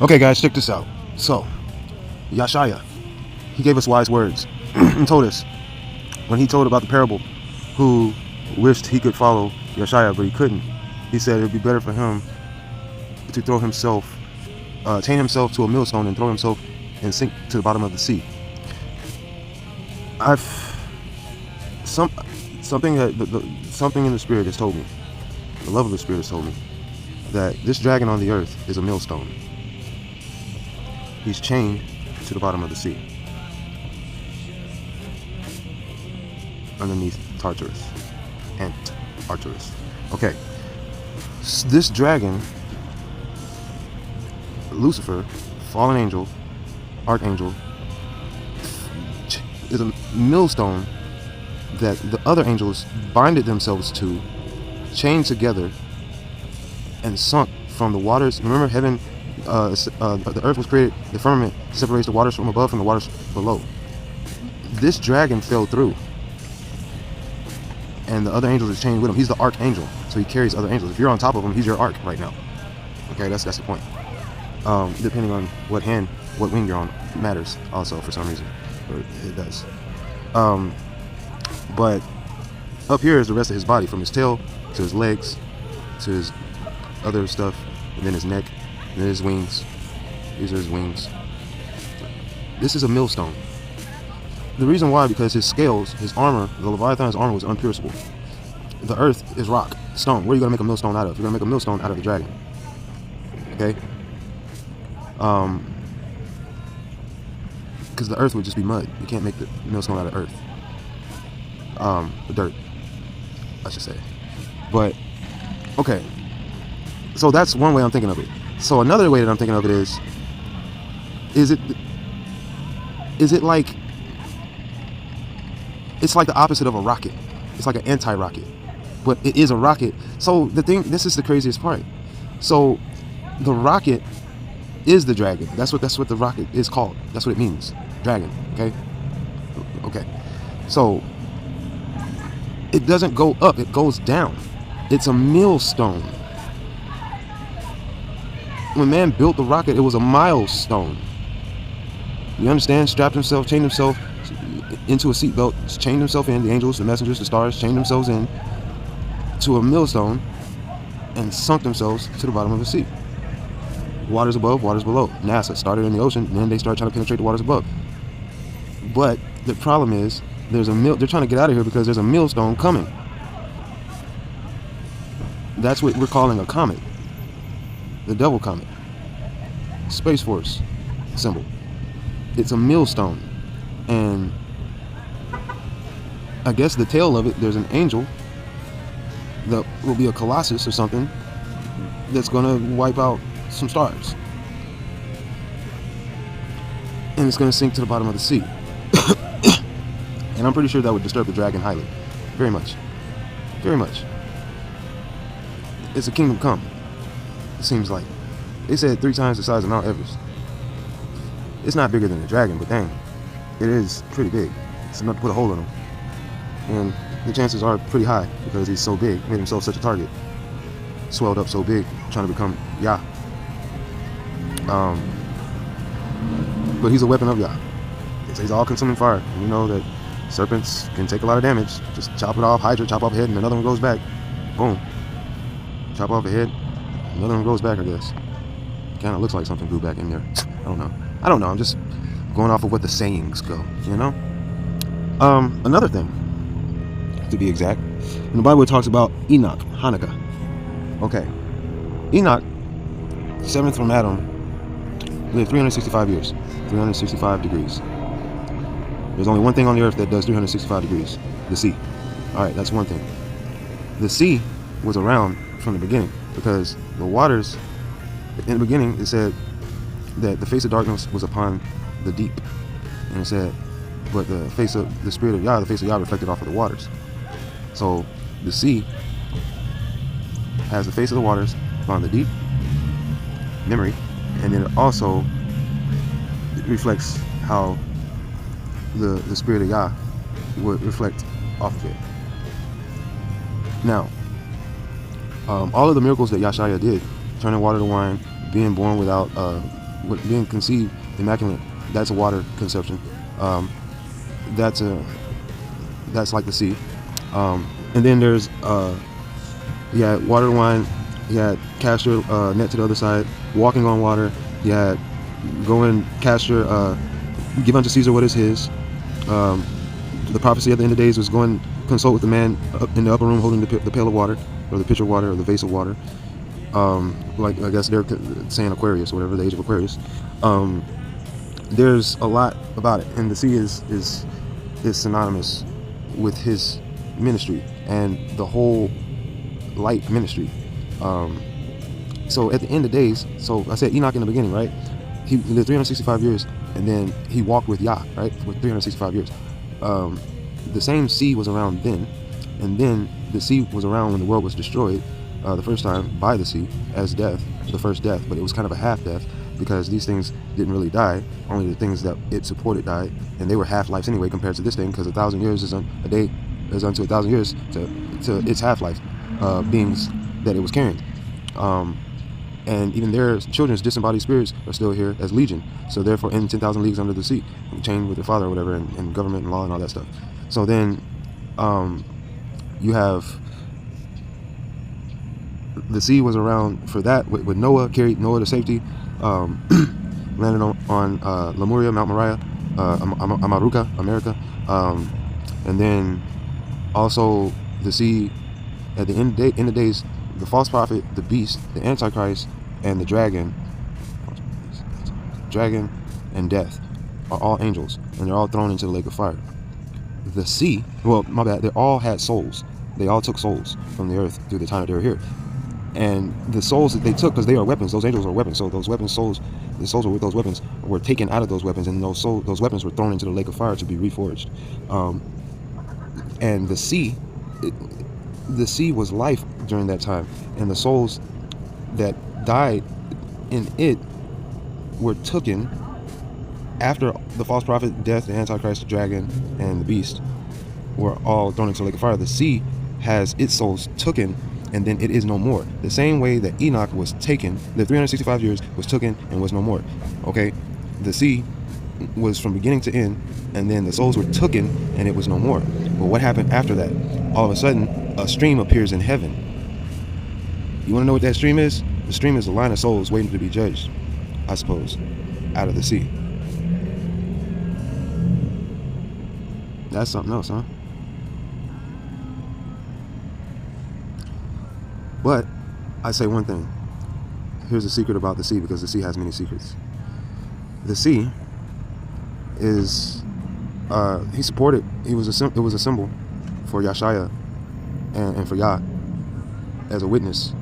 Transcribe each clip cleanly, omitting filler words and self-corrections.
Okay, guys, check this out. So, Yeshaya, he gave us wise words and told us when he told about the parable who wished he could follow Yeshaya, but he couldn't. He said it would be better for him to throw himself, chain himself to a millstone and throw himself and sink to the bottom of the sea. Something in the spirit has told me, the love of the spirit has told me, that this dragon on the earth is a millstone. He's chained to the bottom of the sea, underneath Tartarus, Tartarus. Okay, this dragon, Lucifer, fallen angel, archangel, is a millstone that the other angels binded themselves to, chained together, and sunk from the waters. Remember, heaven, the earth was created, the firmament separates the waters from above from the waters below. This dragon fell through, and the other angels are chained with him. He's the archangel, so he carries other angels. If you're on top of him, he's your arch right now. Okay, that's the point. Depending on what wing you're on, matters also for some reason, or it does. But up here is the rest of his body, from his tail to his legs to his other stuff, and then his neck, and then his wings. These are his wings. This is a millstone. The reason why, because his scales, his armor, the Leviathan's armor was unpierceable. The earth is rock, stone. What are you going to make a millstone out of? You're going to make a millstone out of the dragon. Okay? Because the earth would just be mud. You can't make the millstone out of earth. The dirt, I should say. But, okay. So that's one way I'm thinking of it. So another way that I'm thinking of it is it like, it's like the opposite of a rocket. It's like an anti-rocket, but it is a rocket. So this is the craziest part. So the rocket is the dragon. That's what the rocket is called. That's what it means. Dragon. Okay. So it doesn't go up, it goes down. It's a millstone. When man built the rocket, it was a milestone. You understand? Strapped himself, chained himself into a seatbelt, chained himself in, the angels, the messengers, the stars, chained themselves in to a millstone and sunk themselves to the bottom of the sea. Waters above, waters below. NASA started in the ocean, and then they started trying to penetrate the waters above. But the problem is, they're trying to get out of here because there's a millstone coming. That's what we're calling a comet. The devil comet. Space Force symbol. It's a millstone. And I guess the tail of it, there's an angel that will be a colossus or something that's going to wipe out some stars. And it's going to sink to the bottom of the sea. And I'm pretty sure that would disturb the dragon highly. Very much. Very much. It's a kingdom come. It seems like. They said 3 times the size of Mount Everest. It's not bigger than a dragon, but dang, it is pretty big. It's enough to put a hole in him. And the chances are pretty high because he's so big, made himself such a target. Swelled up so big, trying to become Yah. But he's a weapon of Yah. He's all-consuming fire. And you know that serpents can take a lot of damage. Just chop it off, Hydra, chop off a head, and another one goes back. Boom. Chop off a head, another one goes back, I guess. Kind of looks like something grew back in there. I don't know. I'm just going off of what the sayings go, you know? Another thing, to be exact, in the Bible it talks about Enoch, Hanukkah. Okay. Enoch, 7th from Adam, lived 365 years, 365 degrees. There's only one thing on the earth that does 365 degrees, the sea. All right, that's one thing. The sea was around from the beginning because the waters, in the beginning, it said that the face of darkness was upon the deep. And it said, but the face of the spirit of Yah, the face of Yah reflected off of the waters. So the sea has the face of the waters upon the deep, memory, and then it also reflects how the spirit of Yah would reflect off of it. Now, All of the miracles that Yeshua did, turning water to wine, being born without, being conceived immaculate, that's a water conception. That's like the sea. And then there's you had water to wine, you had cast your net to the other side, walking on water, you had go and cast your give unto Caesar what is his. The prophecy at the end of the days was go and consult with the man up in the upper room holding the pail of water, or the pitcher of water, or the vase of water. Like I guess they're saying Aquarius or whatever, the age of Aquarius. There's a lot about it, and the sea is synonymous with his ministry and the whole light ministry. So at the end of days, so I said Enoch in the beginning, right? He lived 365 years, and then he walked with Yah, right, for 365 years. The same sea was around then, and then the sea was around when the world was destroyed the first time by the sea as death, the first death, but it was kind of a half death because these things didn't really die. Only the things that it supported died, and they were half-lives anyway compared to this thing, because 1,000 years is a day is unto 1,000 years to its half-life beings that it was carrying. And even their children's disembodied spirits are still here as legion. So therefore, in 10,000 leagues under the sea, chained with their father or whatever, and government and law and all that stuff. So then you have the sea was around for that with Noah, carried Noah to safety, landed on Lemuria, Mount Moriah, Amaruka, America, and then also the sea at the end of the days, the false prophet, the beast, the antichrist, and the dragon and death are all angels, and they're all thrown into the lake of fire. The sea, well, my bad, they all had souls. They all took souls from the earth through the time that they were here. And the souls that they took, because they are weapons, those angels are weapons, so those weapons, the souls were with those weapons, were taken out of those weapons, and those weapons were thrown into the lake of fire to be reforged. And the sea was life during that time, and the souls that died in it were taken after the false prophet, death, the antichrist, the dragon, and the beast were all thrown into the lake of fire. The sea has its souls taken, and then it is no more. The same way that Enoch was taken, the 365 years was taken and was no more. Okay, the sea was from beginning to end, and then the souls were taken and it was no more. But what happened after that? All of a sudden, a stream appears in heaven. You want to know what that stream is? The stream is a line of souls waiting to be judged, I suppose, out of the sea. That's something else, huh? But I say one thing. Here's a secret about the sea, because the sea has many secrets. The sea is it was a symbol for Yeshua and for Yah as a witness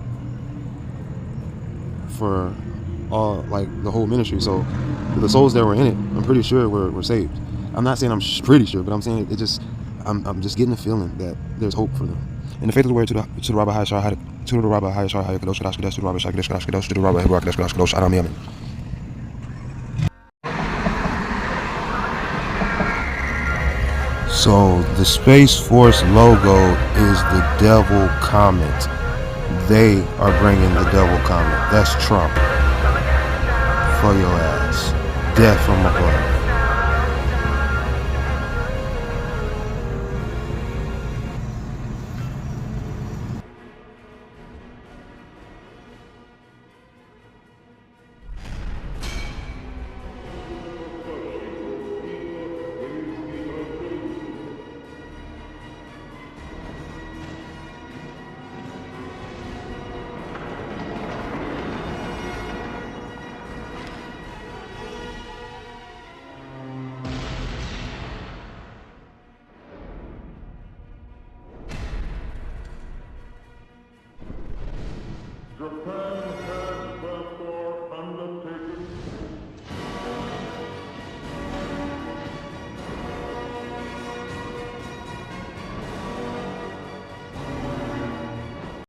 for all, like, the whole ministry. So the souls that were in it, I'm pretty sure were saved. I'm not saying I'm pretty sure, but I'm saying I'm just getting the feeling that there's hope for them. In the faith of the word, to the Rabbi HaYeshar, to the Rabbi HaYeshar, HaYakadosh, Kadosh, Kadosh, to the Rabbi Shakadosh, Kadosh, Kadosh, to the Rabbi AHEBRUACHQODESH, Kadosh, Kadosh, Adam, Yamin. So the Space Force logo is the devil comet. They are bringing the devil comet. That's Trump. For your ass. Death from above. Repentasdoves.